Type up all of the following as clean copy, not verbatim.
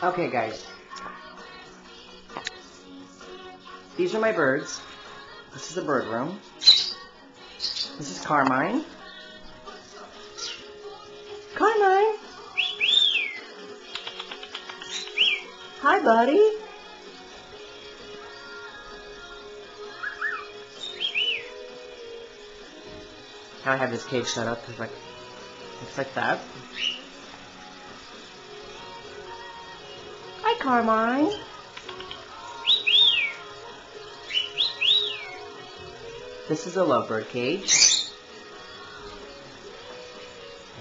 Okay, guys. These are my birds. This is the bird room. This is Carmine. Carmine! Hi, buddy. How I have this cage set up is like, looks like that. Hi, Carmine. This is a lovebird cage.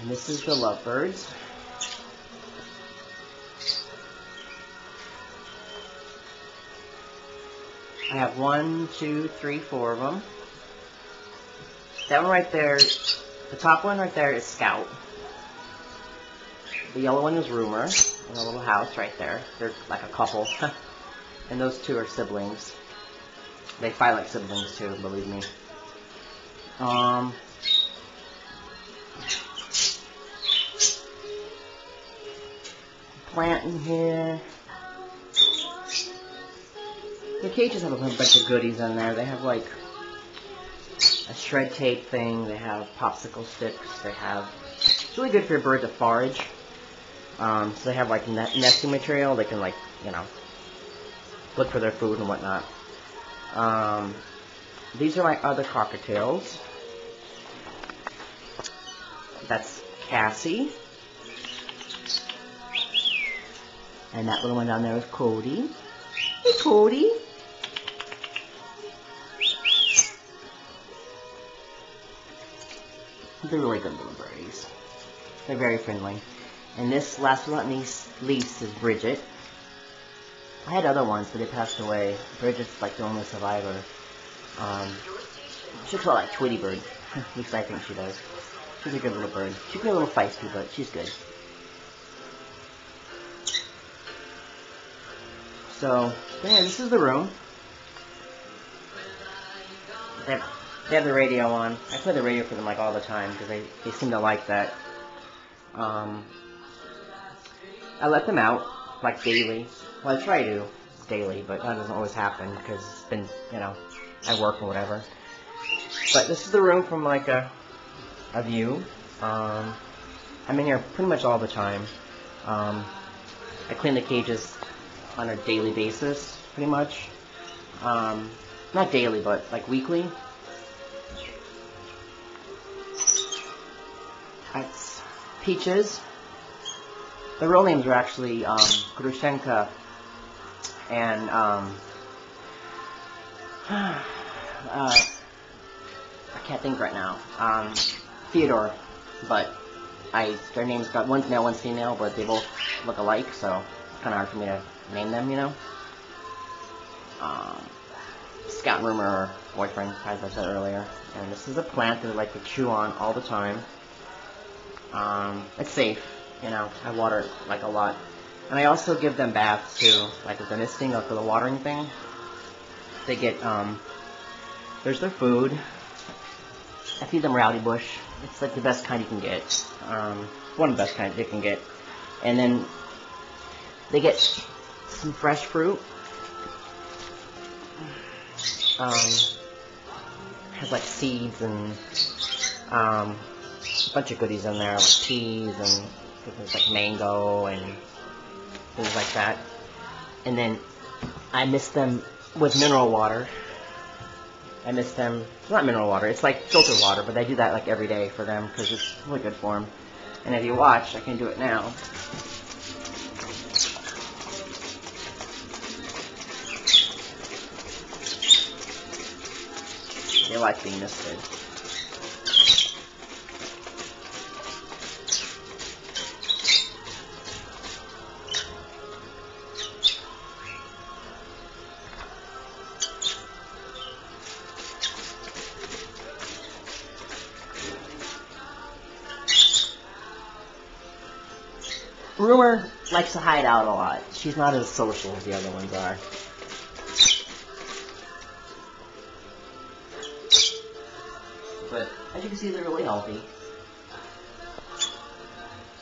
And this is the lovebirds. I have 1, 2, 3, 4 of them. That one right there, the top one right there is Scout. The yellow one is Rumor, in a little house right there. They're like a couple. And those two are siblings. They fight like siblings too, believe me. Plant in here. The cages have a bunch of goodies in there. They have like a shred tape thing. They have popsicle sticks. They have, it's really good for your bird to forage. So they have like nesting material. They can like, you know, look for their food and whatnot. These are my other cockatiels. That's Cassie. And that little one down there is Cody. Hey, Cody. They're really good little birdies. They're very friendly. And this, last but not least, is Bridget. I had other ones, but they passed away. Bridget's like the only survivor. She looks a lot like Tweety Bird. At least I think she does. She's a good little bird. She can be a little feisty, but she's good. So, yeah, this is the room. They have the radio on. I play the radio for them like all the time because they seem to like that. I let them out like daily. Well, I try to daily, but that doesn't always happen because it's been, you know, I work or whatever. But this is the room from like a view. I'm in here pretty much all the time. I clean the cages on a daily basis, pretty much. Not daily, but like weekly. That's Peaches. The real names are actually Grushenka and I can't think right now. Theodore, but their names got, one's male, one's female, but they both look alike, so it's kind of hard for me to name them, you know. Scout, Rumor, or boyfriend, as I said earlier. And this is a plant that I like to chew on all the time. It's safe, you know. I water it like a lot, and I also give them baths too, like with the misting or for the watering thing. They get there's their food. I feed them rowdy bush. It's like the best kind you can get. One of the best kinds you can get. And then they get some fresh fruit. Has like seeds and a bunch of goodies in there, like cheese and things like mango and things like that. And then I mix them with mineral water. I mix them, it's not mineral water, it's like filtered water, but I do that like every day for them because it's really good for them. And if you watch, I can do it now. They like being misted. Rumor likes to hide out a lot. She's not as social as the other ones are. But as you can see, they're really healthy. It's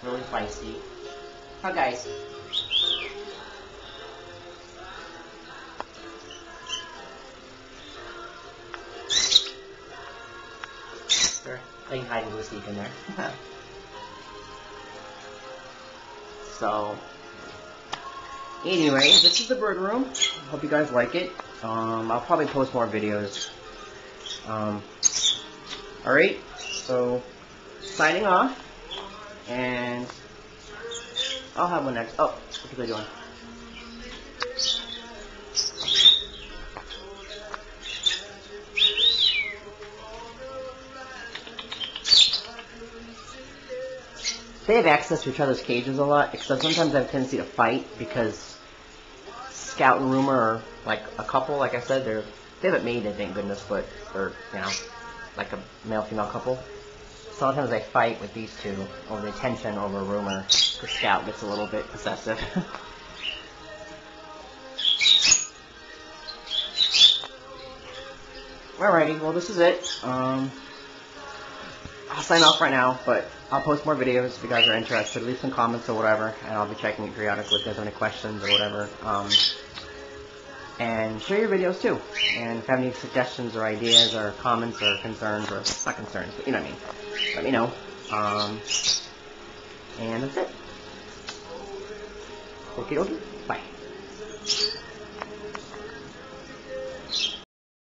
really feisty. Hi, guys. playing hide and go seek in there. So, anyway, this is the bird room. Hope you guys like it. I'll probably post more videos. Alright, so signing off, and I'll have one next. Oh, what are they doing? They have access to each other's cages a lot, except sometimes I have a tendency to fight because Scout and Rumor are like a couple, like I said, they haven't mated, thank goodness, but they're, you know, like a male-female couple. Sometimes I fight with these two over the attention over Rumor, because Scout gets a little bit possessive. Alrighty, well this is it. I'll sign off right now, but I'll post more videos if you guys are interested. Leave some comments or whatever, and I'll be checking it periodically if there's any questions or whatever. And share your videos too. And if you have any suggestions or ideas or comments or concerns, or not concerns, but you know what I mean, let me know. And that's it. Okie dokie. Bye.